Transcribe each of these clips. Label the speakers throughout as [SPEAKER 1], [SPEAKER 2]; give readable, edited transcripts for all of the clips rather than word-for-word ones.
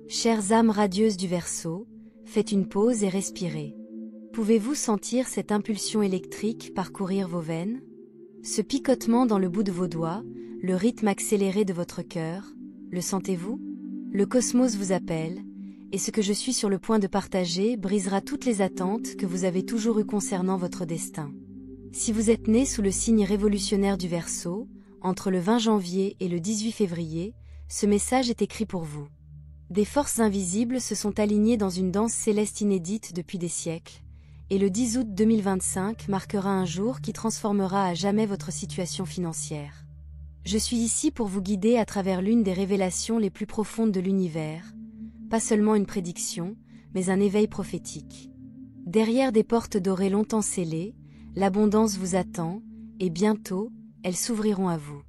[SPEAKER 1] Chères âmes radieuses du Verseau, faites une pause et respirez. Pouvez-vous sentir cette impulsion électrique parcourir vos veines? Ce picotement dans le bout de vos doigts, le rythme accéléré de votre cœur, le sentez-vous? Le cosmos vous appelle, et ce que je suis sur le point de partager brisera toutes les attentes que vous avez toujours eues concernant votre destin. Si vous êtes né sous le signe révolutionnaire du Verseau, entre le 20 janvier et le 18 février, ce message est écrit pour vous. Des forces invisibles se sont alignées dans une danse céleste inédite depuis des siècles, et le 10 août 2025 marquera un jour qui transformera à jamais votre situation financière. Je suis ici pour vous guider à travers l'une des révélations les plus profondes de l'univers, pas seulement une prédiction, mais un éveil prophétique. Derrière des portes dorées longtemps scellées, l'abondance vous attend, et bientôt, elles s'ouvriront à vous.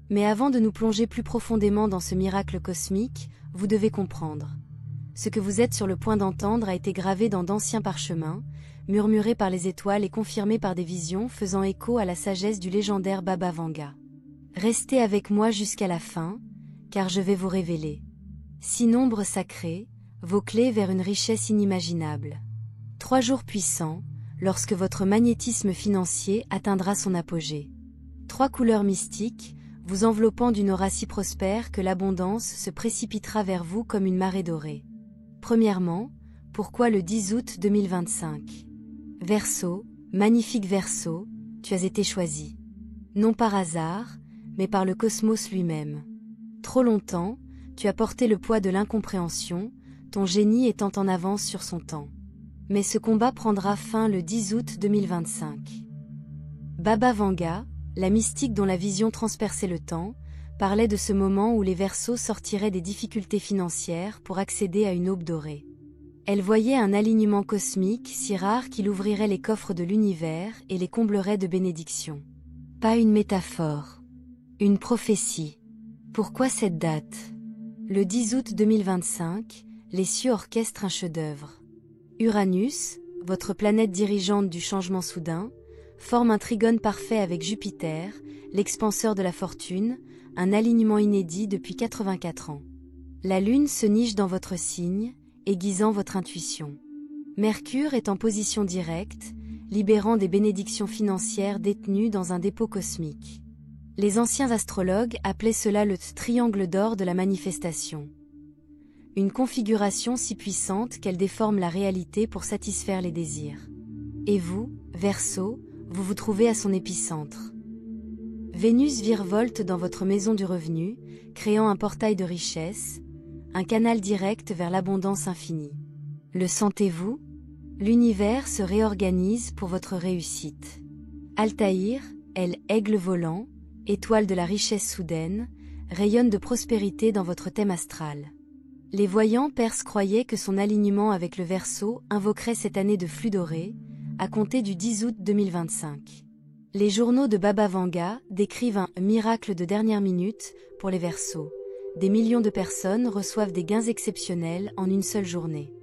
[SPEAKER 1] Mais avant de nous plonger plus profondément dans ce miracle cosmique, vous devez comprendre. Ce que vous êtes sur le point d'entendre a été gravé dans d'anciens parchemins, murmuré par les étoiles et confirmé par des visions faisant écho à la sagesse du légendaire Baba Vanga. Restez avec moi jusqu'à la fin, car je vais vous révéler. 6 nombres sacrés, vos clés vers une richesse inimaginable. 3 jours puissants, lorsque votre magnétisme financier atteindra son apogée. 3 couleurs mystiques, vous enveloppant d'une aura si prospère que l'abondance se précipitera vers vous comme une marée dorée. Premièrement, pourquoi le 10 août 2025? Verseau, magnifique Verseau, tu as été choisi. Non par hasard, mais par le cosmos lui-même. Trop longtemps, tu as porté le poids de l'incompréhension, ton génie étant en avance sur son temps. Mais ce combat prendra fin le 10 août 2025. Baba Vanga, la mystique dont la vision transperçait le temps, parlait de ce moment où les Verseaux sortiraient des difficultés financières pour accéder à une aube dorée. Elle voyait un alignement cosmique si rare qu'il ouvrirait les coffres de l'univers et les comblerait de bénédictions. Pas une métaphore. Une prophétie. Pourquoi cette date? Le 10 août 2025, les cieux orchestrent un chef-d'œuvre. Uranus, votre planète dirigeante du changement soudain, forme un trigone parfait avec Jupiter, l'expanseur de la fortune, un alignement inédit depuis 84 ans. La Lune se niche dans votre signe, aiguisant votre intuition. Mercure est en position directe, libérant des bénédictions financières détenues dans un dépôt cosmique. Les anciens astrologues appelaient cela le triangle d'or de la manifestation. Une configuration si puissante qu'elle déforme la réalité pour satisfaire les désirs. Et vous, Verseau, vous vous trouvez à son épicentre. Vénus virevolte dans votre maison du revenu, créant un portail de richesse, un canal direct vers l'abondance infinie. Le sentez-vous? L'univers se réorganise pour votre réussite. Altaïr, elle aigle volant, étoile de la richesse soudaine, rayonne de prospérité dans votre thème astral. Les voyants perses croyaient que son alignement avec le Verseau invoquerait cette année de flux doré, à compter du 10 août 2025. Les journaux de Baba Vanga décrivent un miracle de dernière minute pour les Verseaux. Des millions de personnes reçoivent des gains exceptionnels en une seule journée.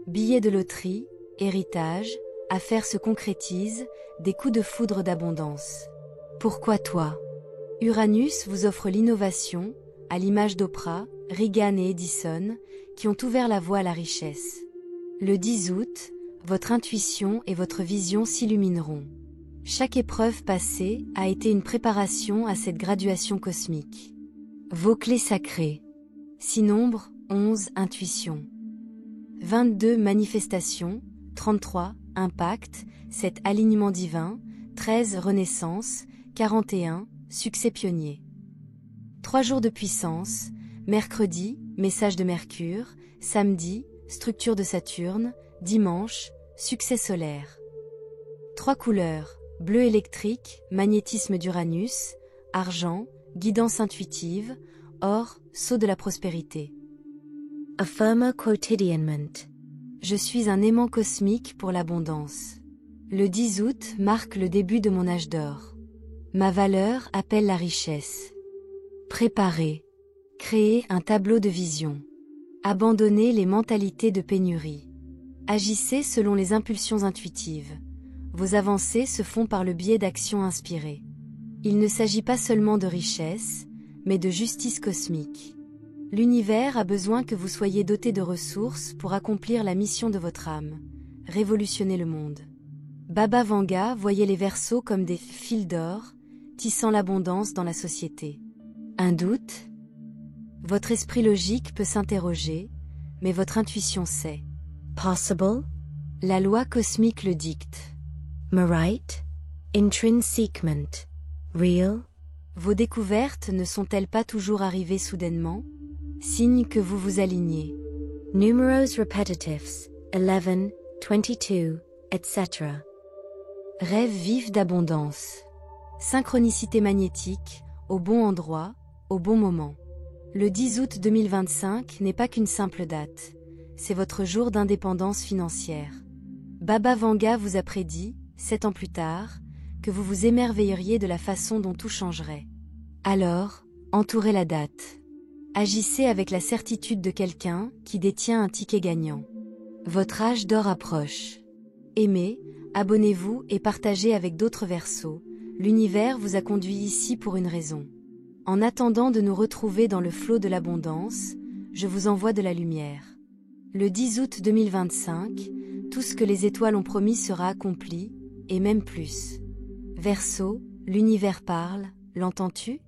[SPEAKER 1] Billets de loterie, héritage, affaires se concrétisent, des coups de foudre d'abondance. Pourquoi toi? Uranus vous offre l'innovation, à l'image d'Oprah, Reagan et Edison, qui ont ouvert la voie à la richesse. Le 10 août, votre intuition et votre vision s'illumineront. Chaque épreuve passée a été une préparation à cette graduation cosmique. Vos clés sacrées. 6 nombres, 11 intuitions. 22 manifestations, 33 impact, 7 alignement divin, 13 renaissance, 41 succès pionnier. 3 jours de puissance, mercredi, message de Mercure, samedi, structure de Saturne, dimanche, succès solaire. 3 couleurs, bleu électrique, magnétisme d'Uranus, argent, guidance intuitive, or, sceau de la prospérité. Affirma quotidianment. Je suis un aimant cosmique pour l'abondance. Le 10 août marque le début de mon âge d'or. Ma valeur appelle la richesse. Préparez. Créez un tableau de vision. Abandonnez les mentalités de pénurie. Agissez selon les impulsions intuitives. Vos avancées se font par le biais d'actions inspirées. Il ne s'agit pas seulement de richesse, mais de justice cosmique. L'univers a besoin que vous soyez doté de ressources pour accomplir la mission de votre âme, révolutionner le monde. Baba Vanga voyait les Verseaux comme des fils d'or, tissant l'abondance dans la société. Un doute? Votre esprit logique peut s'interroger, mais votre intuition sait. Possible? La loi cosmique le dicte. Merit? Intrinsèquement? Real? Vos découvertes ne sont-elles pas toujours arrivées soudainement? Signe que vous vous alignez. Numerals repetitives, 11, 22, etc. Rêve vif d'abondance. Synchronicité magnétique, au bon endroit, au bon moment. Le 10 août 2025 n'est pas qu'une simple date, c'est votre jour d'indépendance financière. Baba Vanga vous a prédit, 7 ans plus tard, que vous vous émerveilleriez de la façon dont tout changerait. Alors, entourez la date. Agissez avec la certitude de quelqu'un qui détient un ticket gagnant. Votre âge d'or approche. Aimez, abonnez-vous et partagez avec d'autres Verseaux. L'univers vous a conduit ici pour une raison. En attendant de nous retrouver dans le flot de l'abondance, je vous envoie de la lumière. Le 10 août 2025, tout ce que les étoiles ont promis sera accompli, et même plus. Verseau, l'univers parle, l'entends-tu?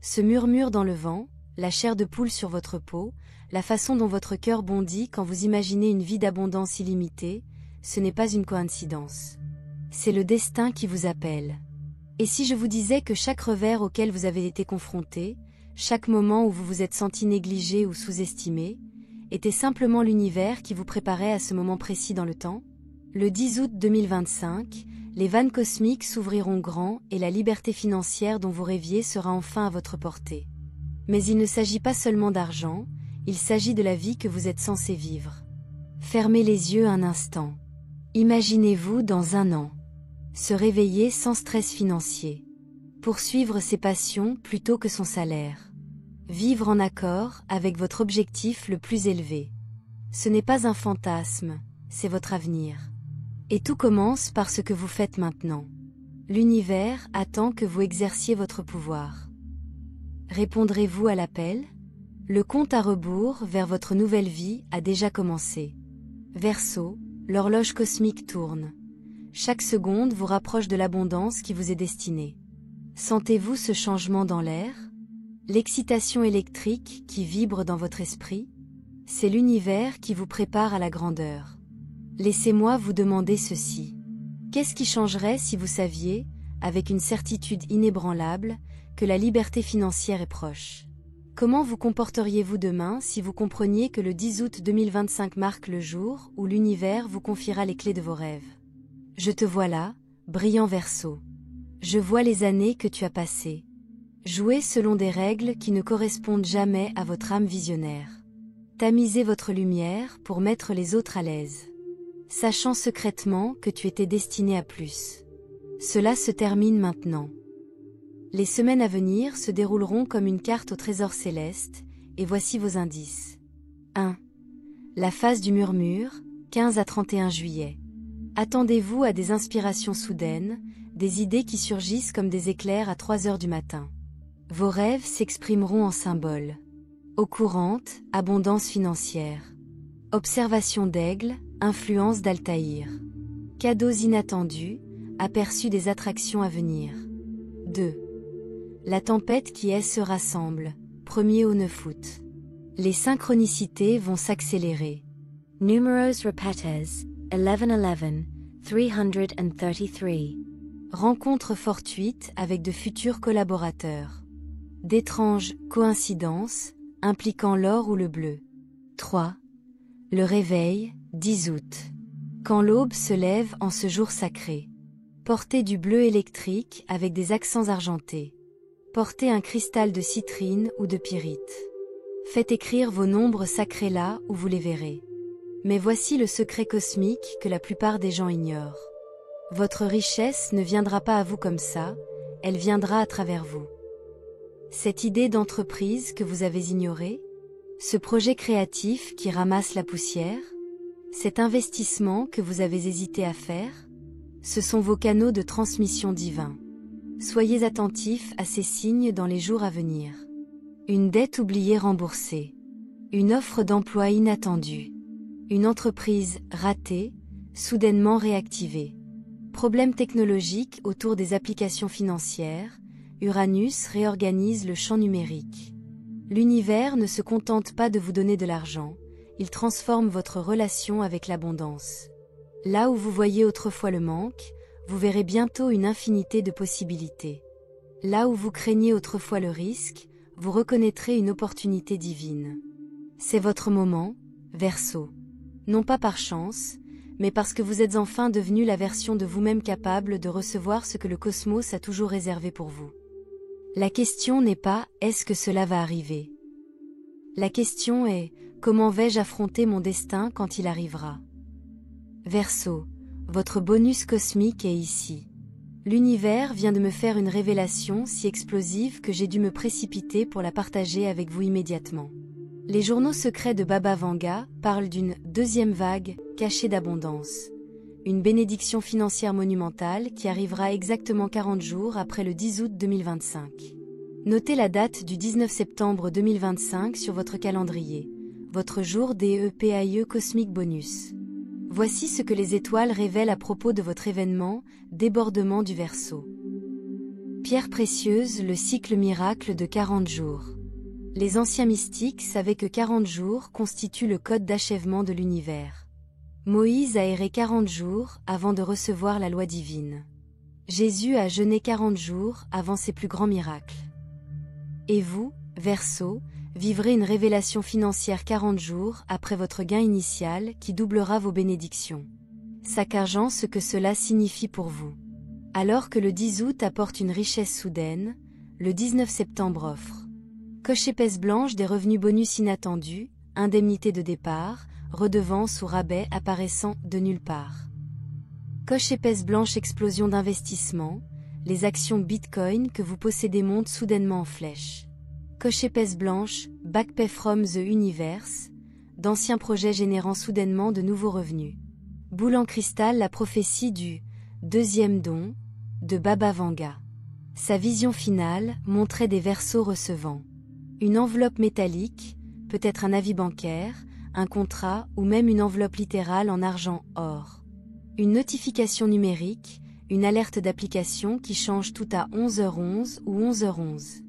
[SPEAKER 1] Ce murmure dans le vent, la chair de poule sur votre peau, la façon dont votre cœur bondit quand vous imaginez une vie d'abondance illimitée, ce n'est pas une coïncidence. C'est le destin qui vous appelle. Et si je vous disais que chaque revers auquel vous avez été confronté, chaque moment où vous vous êtes senti négligé ou sous-estimé, était simplement l'univers qui vous préparait à ce moment précis dans le temps? Le 10 août 2025, les vannes cosmiques s'ouvriront grand et la liberté financière dont vous rêviez sera enfin à votre portée. Mais il ne s'agit pas seulement d'argent, il s'agit de la vie que vous êtes censé vivre. Fermez les yeux un instant. Imaginez-vous dans un an. Se réveiller sans stress financier. Poursuivre ses passions plutôt que son salaire. Vivre en accord avec votre objectif le plus élevé. Ce n'est pas un fantasme, c'est votre avenir. Et tout commence par ce que vous faites maintenant. L'univers attend que vous exerciez votre pouvoir. Répondrez-vous à l'appel? Le compte à rebours vers votre nouvelle vie a déjà commencé. Verseau, l'horloge cosmique tourne. Chaque seconde vous rapproche de l'abondance qui vous est destinée. Sentez-vous ce changement dans l'air? L'excitation électrique qui vibre dans votre esprit? C'est l'univers qui vous prépare à la grandeur. Laissez-moi vous demander ceci. Qu'est-ce qui changerait si vous saviez, avec une certitude inébranlable, que la liberté financière est proche? Comment vous comporteriez-vous demain si vous compreniez que le 10 août 2025 marque le jour où l'univers vous confiera les clés de vos rêves? Je te vois là, brillant Verseau. Je vois les années que tu as passées. Jouez selon des règles qui ne correspondent jamais à votre âme visionnaire. Tamisez votre lumière pour mettre les autres à l'aise. Sachant secrètement que tu étais destiné à plus. Cela se termine maintenant. Les semaines à venir se dérouleront comme une carte au trésor céleste, et voici vos indices. 1. La phase du murmure, 15 à 31 juillet. Attendez-vous à des inspirations soudaines, des idées qui surgissent comme des éclairs à 3 heures du matin. Vos rêves s'exprimeront en symboles. Eau courante, abondance financière. Observation d'aigle, influence d'Altaïr. Cadeaux inattendus, aperçus des attractions à venir. 2. La tempête qui est se rassemble, 1er au 9 août. Les synchronicités vont s'accélérer. Numerals repetes, 1111, 333. Rencontre fortuite avec de futurs collaborateurs. D'étranges coïncidences, impliquant l'or ou le bleu. 3. Le réveil, 10 août. Quand l'aube se lève en ce jour sacré. Portez du bleu électrique avec des accents argentés. Portez un cristal de citrine ou de pyrite. Faites écrire vos nombres sacrés là où vous les verrez. Mais voici le secret cosmique que la plupart des gens ignorent. Votre richesse ne viendra pas à vous comme ça, elle viendra à travers vous. Cette idée d'entreprise que vous avez ignorée, ce projet créatif qui ramasse la poussière, cet investissement que vous avez hésité à faire, ce sont vos canaux de transmission divin. Soyez attentifs à ces signes dans les jours à venir. Une dette oubliée remboursée. Une offre d'emploi inattendue. Une entreprise ratée, soudainement réactivée. Problème technologique autour des applications financières. Uranus réorganise le champ numérique. L'univers ne se contente pas de vous donner de l'argent, il transforme votre relation avec l'abondance. Là où vous voyez autrefois le manque, vous verrez bientôt une infinité de possibilités. Là où vous craigniez autrefois le risque, vous reconnaîtrez une opportunité divine. C'est votre moment, Verseau. Non pas par chance, mais parce que vous êtes enfin devenu la version de vous-même capable de recevoir ce que le cosmos a toujours réservé pour vous. La question n'est pas « est-ce que cela va arriver ?» La question est « comment vais-je affronter mon destin quand il arrivera ?» Verseau, votre bonus cosmique est ici. L'univers vient de me faire une révélation si explosive que j'ai dû me précipiter pour la partager avec vous immédiatement. Les journaux secrets de Baba Vanga parlent d'une deuxième vague cachée d'abondance. Une bénédiction financière monumentale qui arrivera exactement 40 jours après le 10 août 2025. Notez la date du 19 septembre 2025 sur votre calendrier, votre jour DEPAIE Cosmic Bonus. Voici ce que les étoiles révèlent à propos de votre événement, débordement du Verseau. Pierre précieuse, le cycle miracle de 40 jours. Les anciens mystiques savaient que 40 jours constituent le code d'achèvement de l'univers. Moïse a erré 40 jours avant de recevoir la loi divine. Jésus a jeûné 40 jours avant ses plus grands miracles. Et vous, Verseau, vivrez une révélation financière 40 jours après votre gain initial qui doublera vos bénédictions. Saccageant ce que cela signifie pour vous. Alors que le 10 août apporte une richesse soudaine, le 19 septembre offre. Coche épaisse blanche des revenus bonus inattendus, indemnité de départ, redevance ou rabais apparaissant de nulle part. Coche épaisse blanche explosion d'investissement, les actions Bitcoin que vous possédez montent soudainement en flèche. Coche épaisse blanche, back pay from the universe, d'anciens projets générant soudainement de nouveaux revenus. Boule en cristal la prophétie du deuxième don de Baba Vanga. Sa vision finale montrait des Verseaux recevant une enveloppe métallique, peut-être un avis bancaire, un contrat ou même une enveloppe littérale en argent or. Une notification numérique, une alerte d'application qui change tout à 11h11 ou 11h11.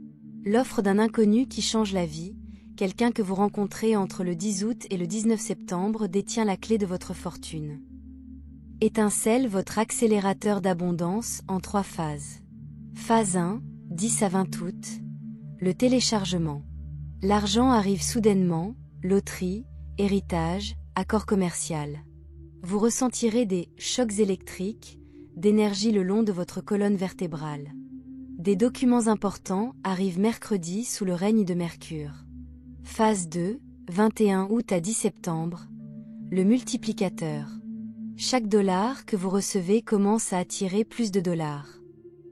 [SPEAKER 1] L'offre d'un inconnu qui change la vie, quelqu'un que vous rencontrez entre le 10 août et le 19 septembre détient la clé de votre fortune. Étincelle votre accélérateur d'abondance en 3 phases. Phase 1, 10 à 20 août. Le téléchargement. L'argent arrive soudainement, loterie, héritage, accord commercial. Vous ressentirez des chocs électriques, d'énergie le long de votre colonne vertébrale. Des documents importants arrivent mercredi sous le règne de Mercure. Phase 2, 21 août à 10 septembre. Le multiplicateur. Chaque dollar que vous recevez commence à attirer plus de dollars.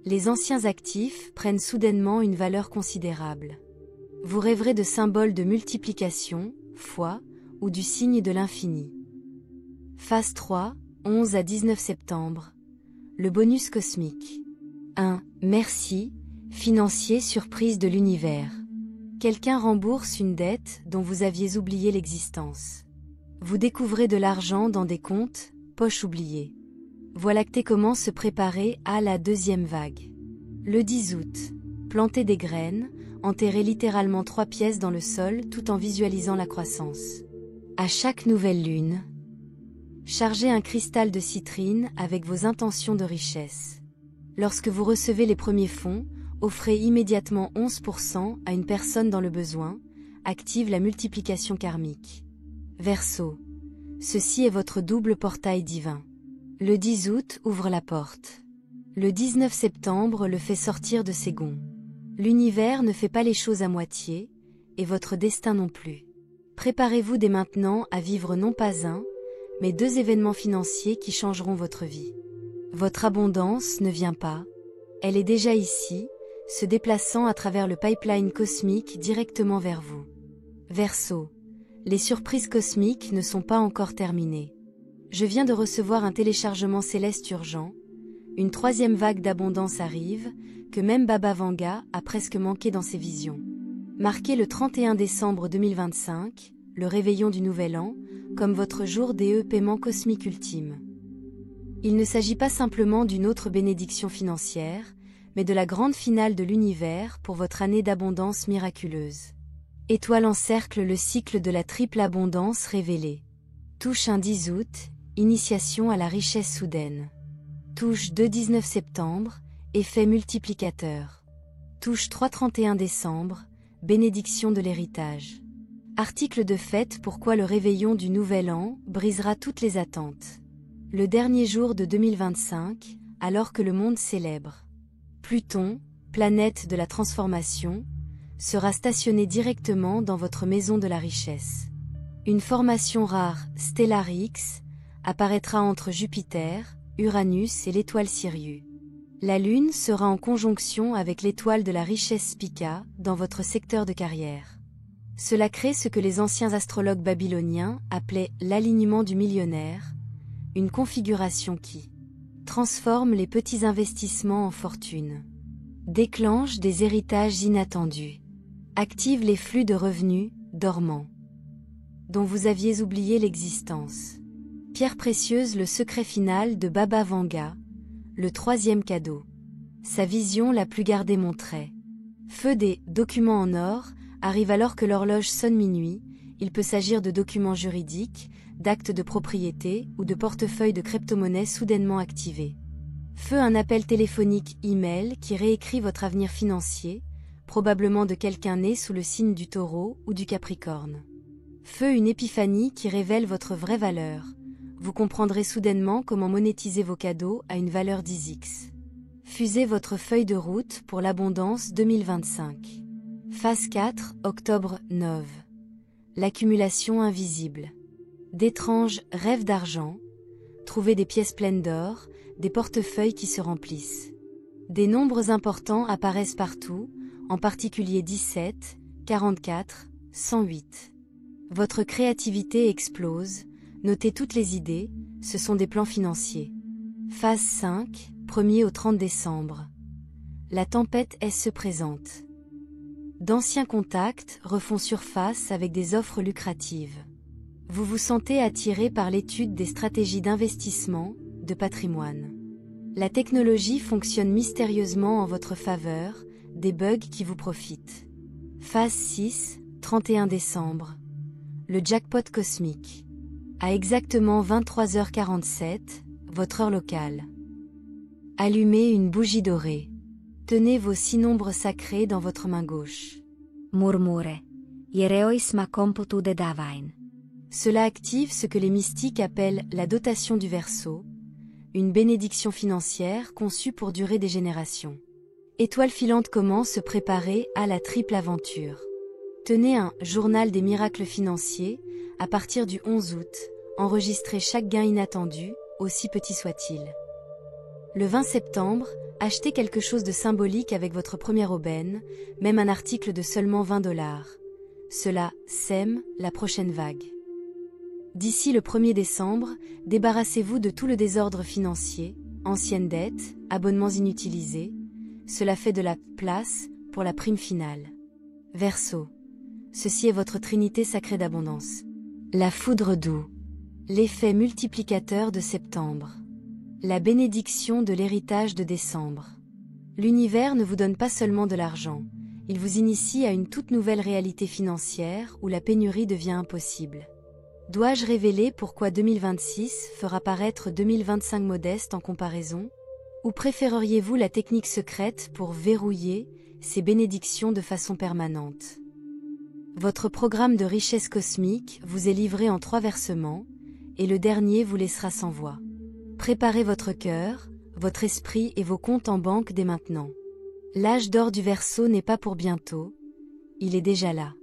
[SPEAKER 1] Les anciens actifs prennent soudainement une valeur considérable. Vous rêverez de symboles de multiplication, fois, ou du signe de l'infini. Phase 3, 11 à 19 septembre. Le bonus cosmique. 1. Merci, financier surprise de l'univers. Quelqu'un rembourse une dette dont vous aviez oublié l'existence. Vous découvrez de l'argent dans des comptes, poches oubliées. Voie lactée commence à se préparer à la deuxième vague. Le 10 août. Plantez des graines, enterrez littéralement 3 pièces dans le sol tout en visualisant la croissance. À chaque nouvelle lune, chargez un cristal de citrine avec vos intentions de richesse. Lorsque vous recevez les premiers fonds, offrez immédiatement 11% à une personne dans le besoin, active la multiplication karmique. Verseau. Ceci est votre double portail divin. Le 10 août ouvre la porte. Le 19 septembre le fait sortir de ses gonds. L'univers ne fait pas les choses à moitié, et votre destin non plus. Préparez-vous dès maintenant à vivre non pas un, mais 2 événements financiers qui changeront votre vie. Votre abondance ne vient pas, elle est déjà ici, se déplaçant à travers le pipeline cosmique directement vers vous. Verseau. Les surprises cosmiques ne sont pas encore terminées. Je viens de recevoir un téléchargement céleste urgent. Une 3e vague d'abondance arrive, que même Baba Vanga a presque manqué dans ses visions. Marquez le 31 décembre 2025, le réveillon du Nouvel An, comme votre jour des paiement cosmique ultime. Il ne s'agit pas simplement d'une autre bénédiction financière, mais de la grande finale de l'univers pour votre année d'abondance miraculeuse. Étoile encercle le cycle de la triple abondance révélée. Touche un 10 août, initiation à la richesse soudaine. Touche 2 19 septembre, effet multiplicateur. Touche 3 31 décembre, bénédiction de l'héritage. Article de fête pourquoi le réveillon du Nouvel An brisera toutes les attentes. Le dernier jour de 2025, alors que le monde célèbre. Pluton, planète de la transformation, sera stationné directement dans votre maison de la richesse. Une formation rare, Stellar X, apparaîtra entre Jupiter, Uranus et l'étoile Sirius. La Lune sera en conjonction avec l'étoile de la richesse Spica dans votre secteur de carrière. Cela crée ce que les anciens astrologues babyloniens appelaient l'alignement du millionnaire, une configuration qui transforme les petits investissements en fortune, déclenche des héritages inattendus, active les flux de revenus dormants, dont vous aviez oublié l'existence. Pierre précieuse, le secret final de Baba Vanga, le troisième cadeau. Sa vision la plus gardée montrait. Feu des documents en or arrive alors que l'horloge sonne minuit. Il peut s'agir de documents juridiques, d'actes de propriété ou de portefeuilles de crypto-monnaies soudainement activés. Feu un appel téléphonique email qui réécrit votre avenir financier, probablement de quelqu'un né sous le signe du Taureau ou du Capricorne. Feu une épiphanie qui révèle votre vraie valeur. Vous comprendrez soudainement comment monétiser vos cadeaux à une valeur 10x. Fusez votre feuille de route pour l'abondance 2025. Phase 4, octobre 9. L'accumulation invisible. D'étranges rêves d'argent. Trouvez des pièces pleines d'or, des portefeuilles qui se remplissent. Des nombres importants apparaissent partout, en particulier 17, 44, 108. Votre créativité explose. Notez toutes les idées, ce sont des plans financiers. Phase 5, 1er au 30 décembre. La tempête se présente. D'anciens contacts refont surface avec des offres lucratives. Vous vous sentez attiré par l'étude des stratégies d'investissement, de patrimoine. La technologie fonctionne mystérieusement en votre faveur, des bugs qui vous profitent. Phase 6, 31 décembre. Le jackpot cosmique. À exactement 23h47, votre heure locale. Allumez une bougie dorée. Tenez vos 6 nombres sacrés dans votre main gauche.
[SPEAKER 2] Murmure. Iereois ma computu de davain.
[SPEAKER 1] Cela active ce que les mystiques appellent la dotation du Verseau, une bénédiction financière conçue pour durer des générations. Étoile filante, comment se préparer à la triple aventure. Tenez un journal des miracles financiers. À partir du 11 août, enregistrez chaque gain inattendu, aussi petit soit-il. Le 20 septembre, achetez quelque chose de symbolique avec votre première aubaine, même un article de seulement $20. Cela sème la prochaine vague. D'ici le 1er décembre, débarrassez-vous de tout le désordre financier, anciennes dettes, abonnements inutilisés. Cela fait de la place pour la prime finale. Verseau. Ceci est votre trinité sacrée d'abondance. La foudre doux. L'effet multiplicateur de septembre. La bénédiction de l'héritage de décembre. L'univers ne vous donne pas seulement de l'argent, il vous initie à une toute nouvelle réalité financière où la pénurie devient impossible. Dois-je révéler pourquoi 2026 fera paraître 2025 modeste en comparaison? Ou préféreriez-vous la technique secrète pour verrouiller ces bénédictions de façon permanente? Votre programme de richesse cosmique vous est livré en 3 versements, et le dernier vous laissera sans voix. Préparez votre cœur, votre esprit et vos comptes en banque dès maintenant. L'âge d'or du Verseau n'est pas pour bientôt, il est déjà là.